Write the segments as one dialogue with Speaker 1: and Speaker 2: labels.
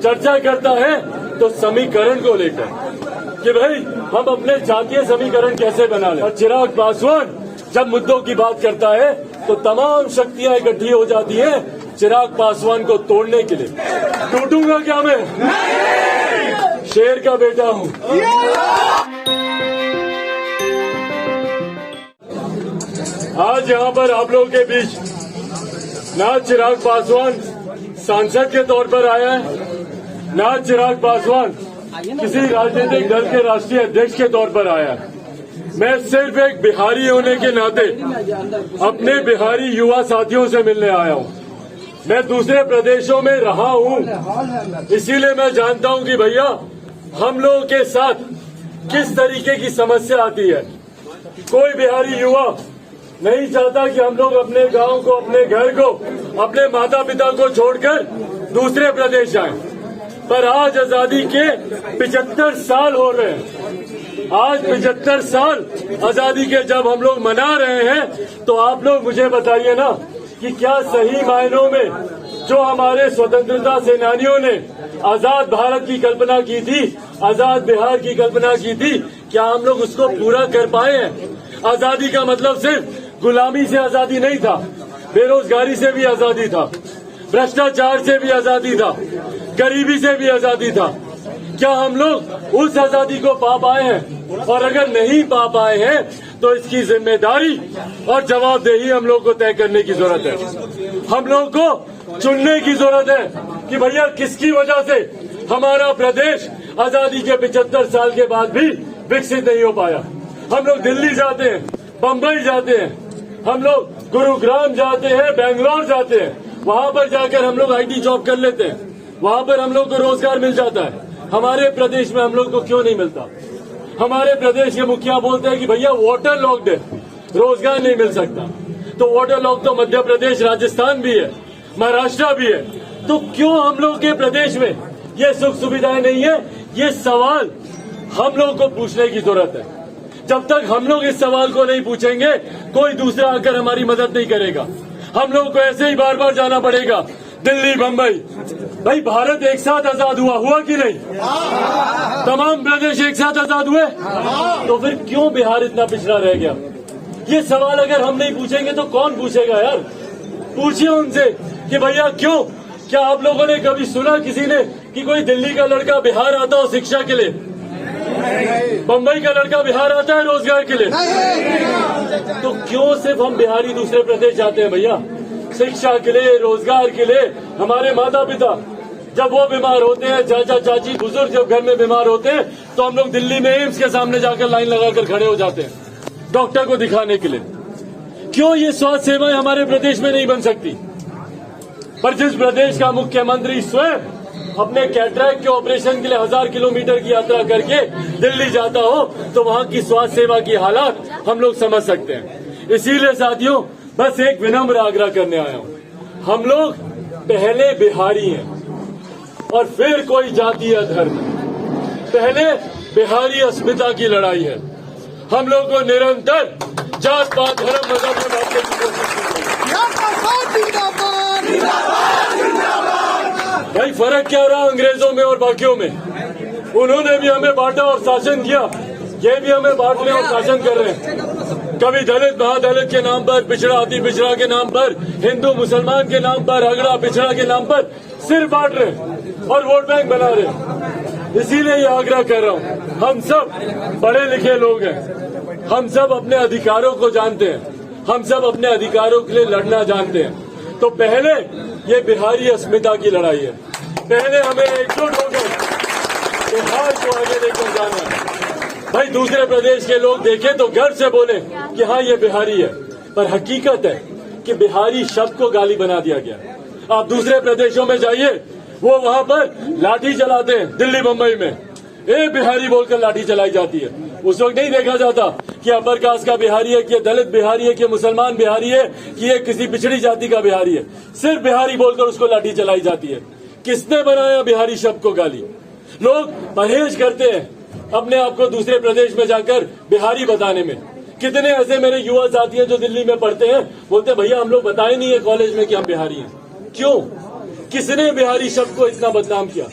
Speaker 1: चर्चा करता है तो समीकरण को लेकर कि भाई हम अपने जातीय समीकरण कैसे बना लें। और चिराग पासवान जब मुद्दों की बात करता है तो तमाम शक्तियां इकट्ठी हो जाती है चिराग पासवान को तोड़ने के लिए। टूटूंगा क्या मैं? शेर का बेटा हूं। आज यहाँ पर आप लोगों के बीच ना चिराग पासवान सांसद के तौर पर आया है, ना चिराग पासवान किसी राजनीतिक दल के राष्ट्रीय अध्यक्ष के तौर पर आया है। मैं सिर्फ एक बिहारी होने के नाते अपने बिहारी युवा साथियों से मिलने आया हूँ। मैं दूसरे प्रदेशों में रहा हूँ, इसीलिए मैं जानता हूँ कि भैया हम लोगों के साथ किस तरीके की समस्या आती है। कोई बिहारी युवा नहीं चाहता कि हम लोग अपने गांव को, अपने घर को, अपने माता पिता को छोड़कर दूसरे प्रदेश जाएं। पर आज आजादी के 75 साल हो रहे हैं। आज 75 साल आजादी के जब हम लोग मना रहे हैं तो आप लोग मुझे बताइए ना कि क्या सही मायनों में जो हमारे स्वतंत्रता सेनानियों ने आजाद भारत की कल्पना की थी, आजाद बिहार की कल्पना की थी, क्या हम लोग उसको पूरा कर पाए हैं? आजादी का मतलब सिर्फ गुलामी से आजादी नहीं था, बेरोजगारी से भी आजादी था, भ्रष्टाचार से भी आजादी था, गरीबी से भी आजादी था। क्या हम लोग उस आजादी को पा पाए हैं? और अगर नहीं पा पाए हैं तो इसकी जिम्मेदारी और जवाबदेही हम लोग को तय करने की जरूरत है। हम लोग को चुनने की जरूरत है कि भैया किसकी वजह से हमारा प्रदेश आजादी के 75 साल के बाद भी विकसित नहीं हो पाया। हम लोग दिल्ली जाते हैं, बम्बई जाते हैं, हम लोग गुरुग्राम जाते हैं, बेंगलोर जाते हैं, वहां पर जाकर हम लोग आईटी जॉब कर लेते हैं, वहां पर हम लोग को रोजगार मिल जाता है। हमारे प्रदेश में हम लोग को क्यों नहीं मिलता? हमारे प्रदेश के मुखिया बोलते हैं कि भैया वाटर लॉक्ड है, रोजगार नहीं मिल सकता। तो वाटर लॉक तो मध्य प्रदेश, राजस्थान भी है, महाराष्ट्र भी है। तो क्यों हम लोग के प्रदेश में ये सुख सुविधाएं नहीं है? ये सवाल हम लोग को पूछने की जरूरत है। जब तक हम लोग इस सवाल को नहीं पूछेंगे कोई दूसरा आकर हमारी मदद नहीं करेगा। हम लोग को ऐसे ही बार बार जाना पड़ेगा दिल्ली, बम्बई। भाई भारत एक साथ आजाद हुआ कि नहीं? तमाम प्रदेश एक साथ आजाद हुए, तो फिर क्यों बिहार इतना पिछड़ा रह गया? ये सवाल अगर हम नहीं पूछेंगे तो कौन पूछेगा यार? पूछिए उनसे कि भैया क्यों? क्या आप लोगों ने कभी सुना किसी ने कि कोई दिल्ली का लड़का बिहार आता हो शिक्षा के लिए? बम्बई का लड़का बिहार आता है रोजगार के लिए? तो क्यों सिर्फ हम बिहारी दूसरे प्रदेश जाते हैं भैया? शिक्षा के लिए, रोजगार के लिए। हमारे माता पिता जब वो बीमार होते हैं, चाचा चाची बुजुर्ग जब घर में बीमार होते हैं तो हम लोग दिल्ली में एम्स के सामने जाकर लाइन लगाकर खड़े हो जाते हैं डॉक्टर को दिखाने के लिए। क्यों ये स्वास्थ्य सेवाएं हमारे प्रदेश में नहीं बन सकती? पर जिस प्रदेश का मुख्यमंत्री स्वयं अपने कैटरैक्ट के ऑपरेशन के लिए 1000 किलोमीटर की यात्रा करके दिल्ली जाता हो तो वहां की स्वास्थ्य सेवा की हालात हम लोग समझ सकते हैं। इसीलिए साथियों बस एक विनम्र आग्रह करने आया हूं। हम लोग पहले बिहारी हैं और फिर कोई जाति या धर्म। पहले बिहारी अस्मिता की लड़ाई है। हम लोग को निरंतर जात पात धर्म मजहब में बांटने की कोशिश भाई फर्क क्या रहा अंग्रेजों में और बाकियों में? उन्होंने भी हमें बांटा और शासन किया, ये भी हमें बांटने और शासन कर रहे हैं। कभी दलित महादलित के नाम पर, पिछड़ा अति पिछड़ा के नाम पर, हिंदू मुसलमान के नाम पर, अगड़ा पिछड़ा के नाम पर सिर बांट रहे और वोट बैंक बना रहे। इसीलिए ये आग्रह कर रहा हूँ, हम सब पढ़े लिखे लोग हैं, हम सब अपने अधिकारों को जानते हैं, हम सब अपने अधिकारों के लिए लड़ना जानते हैं। तो पहले ये बिहारी अस्मिता की लड़ाई है। पहले हमें एकजुट होकर बिहार को आगे लेकर जाना है। भाई दूसरे प्रदेश के लोग देखें तो गर्व से बोले कि हाँ ये बिहारी है, पर हकीकत है कि बिहारी शब्द को गाली बना दिया गया। आप दूसरे प्रदेशों में जाइए, वो वहां पर लाठी चलाते हैं। दिल्ली बम्बई में ए बिहारी बोलकर लाठी चलाई जाती है। उस वक्त नहीं देखा जाता कि अपर कास्ट का बिहारी है, कि दलित बिहारी है, कि मुसलमान बिहारी है, कि ये किसी पिछड़ी जाति का बिहारी है। सिर्फ बिहारी बोलकर उसको लाठी चलाई जाती है। किसने बनाया बिहारी शब्द को गाली? लोग परहेज करते हैं अपने आप को दूसरे प्रदेश में जाकर बिहारी बताने में। कितने ऐसे मेरे युवा साथी हैं जो दिल्ली में पढ़ते हैं, बोलते हैं भैया हम लोग बताए नहीं है कॉलेज में कि हम बिहारी हैं। क्यों? किसने बिहारी शब्द को इतना बदनाम किया?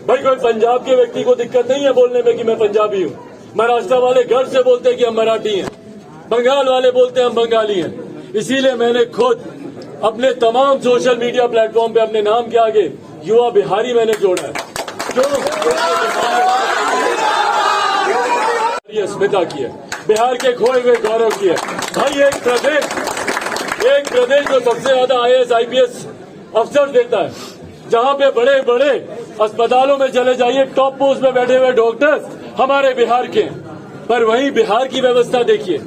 Speaker 1: भाई कोई पंजाब के व्यक्ति को दिक्कत नहीं है बोलने में कि मैं पंजाबी हूँ। महाराष्ट्र वाले गर्व से बोलते हैं कि हम मराठी हैं, बंगाल वाले बोलते हैं हम बंगाली हैं। इसीलिए मैंने खुद अपने तमाम सोशल मीडिया प्लेटफॉर्म पे अपने नाम के आगे युवा बिहारी मैंने जोड़ा है, जो अस्मिता की है, बिहार के खोए हुए गौरव की है। भाई एक प्रदेश जो सबसे ज्यादा IAS IPS अफसर देता है, जहाँ पे बड़े बड़े अस्पतालों में चले जाइए टॉप पोस्ट पे बैठे हुए डॉक्टर्स हमारे बिहार के हैं। पर वहीं बिहार की व्यवस्था देखिए,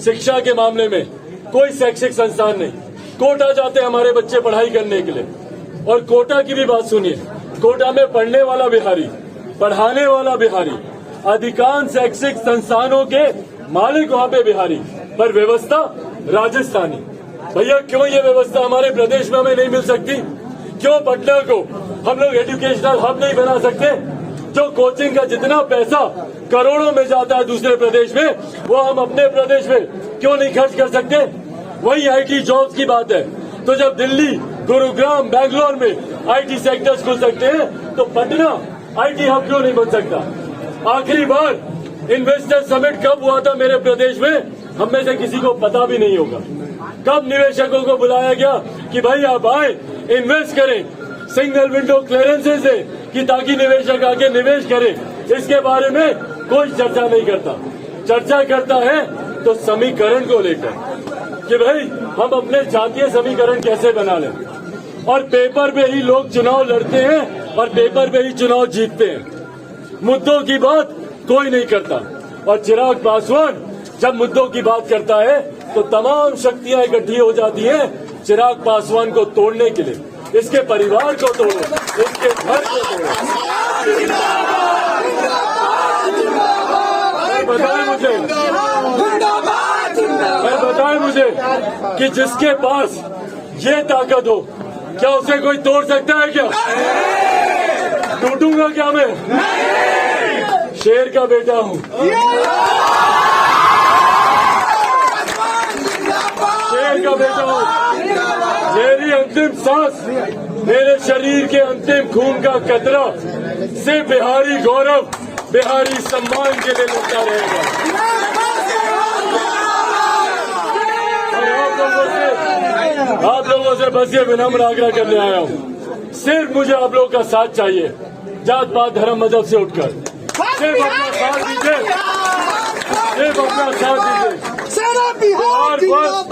Speaker 1: शिक्षा के मामले में कोई शैक्षिक संस्थान नहीं। कोटा जाते हमारे बच्चे पढ़ाई करने के लिए, और कोटा की भी बात सुनिए, कोटा में पढ़ने वाला बिहारी, पढ़ाने वाला बिहारी, अधिकांश शैक्षिक संस्थानों के मालिक वहाँ पे बिहारी, पर व्यवस्था राजस्थानी। भैया क्यों ये व्यवस्था हमारे प्रदेश में हमें नहीं मिल सकती? क्यों पटना को हम लोग एजुकेशनल हब नहीं बना सकते? जो कोचिंग का जितना पैसा करोड़ों में जाता है दूसरे प्रदेश में, वो हम अपने प्रदेश में क्यों नहीं खर्च कर सकते? वही IT जॉब्स की बात है, तो जब दिल्ली, गुरुग्राम, बेंगलोर में IT सेक्टर्स खुल सकते हैं, तो पटना IT हब क्यों नहीं बन सकता? आखिरी बार इन्वेस्टर समिट कब हुआ था मेरे प्रदेश में? हम में से किसी को पता भी नहीं होगा। कब निवेशकों को बुलाया गया कि भाई आप आए, इन्वेस्ट करें, सिंगल विंडो क्लियरेंसेस है कि ताकि निवेशक आके निवेश करें? इसके बारे में कोई चर्चा नहीं करता। चर्चा करता है तो समीकरण को लेकर कि भाई हम अपने जातीय समीकरण कैसे बना लें, और पेपर पे ही लोग चुनाव लड़ते हैं और पेपर पे ही चुनाव जीतते हैं। मुद्दों की बात कोई नहीं करता, और चिराग पासवान जब मुद्दों की बात करता है तो तमाम शक्तियां इकट्ठी हो जाती हैं चिराग पासवान को तोड़ने के लिए। इसके परिवार को तोड़ो, इसके घर को तोड़ो। बताएं मुझे कि जिसके पास ये ताकत हो, क्या उसे कोई तोड़ सकता है? क्या टूटूंगा क्या मैं? शेर का बेटा हूँ, शेर का बेटा हूँ। मेरी अंतिम सांस, मेरे शरीर के अंतिम खून का कतरा से बिहारी गौरव, बिहारी सम्मान के लिए लड़ता रहेगा। और आप लोगों से बस ये विनम्र आग्रह करने आया हूँ, सिर्फ मुझे आप लोगों का साथ चाहिए, जात पात धर्म मजहब से उठकर सिर्फ अपना साथ दीजिए, सिर्फ अपना साथ दीजिए। बिहारी फर्स्ट,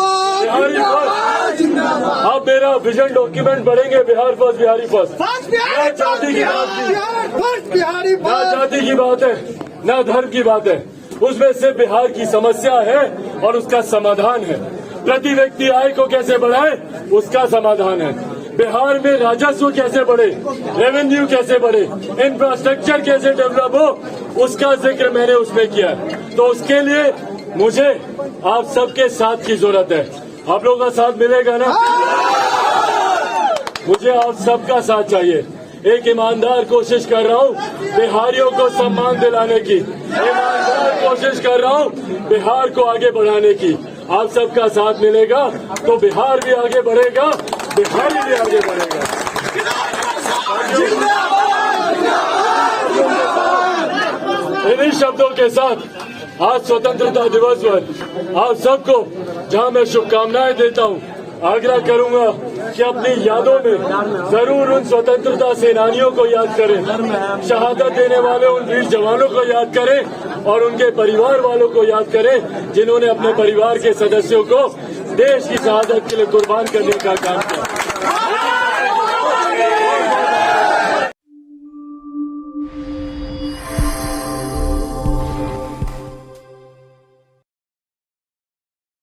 Speaker 1: आप मेरा विजन डॉक्यूमेंट पढ़ेंगे, बिहार फर्स्ट, बिहारी फर्स्ट। ना जाति की बात है, ना जाति की बात है, ना धर्म की बात है, उसमें सिर्फ बिहार की समस्या है और उसका समाधान है। प्रति व्यक्ति आय को कैसे बढ़ाए, उसका समाधान है। बिहार में राजस्व कैसे बढ़े, रेवेन्यू कैसे बढ़े, इंफ्रास्ट्रक्चर कैसे डेवलप हो, उसका जिक्र मैंने उसमें किया। तो उसके लिए मुझे आप सबके साथ की जरूरत है। आप लोगों का साथ मिलेगा ना? मुझे आप सबका साथ चाहिए। एक ईमानदार कोशिश कर रहा हूँ बिहारियों को सम्मान दिलाने की, ईमानदार कोशिश कर रहा हूँ बिहार को आगे बढ़ाने की। आप सबका साथ मिलेगा तो बिहार भी आगे बढ़ेगा, बिहारी भी आगे बढ़ेगा। इन्हीं शब्दों के साथ आज स्वतंत्रता दिवस पर आप सबको जहां मैं शुभकामनाएं देता हूं, आग्रह करूंगा कि अपनी यादों में जरूर उन स्वतंत्रता सेनानियों को याद करें, शहादत देने वाले उन वीर जवानों को याद करें और उनके परिवार वालों को याद करें जिन्होंने अपने परिवार के सदस्यों को देश की शहादत के लिए कुर्बान करने का काम किया।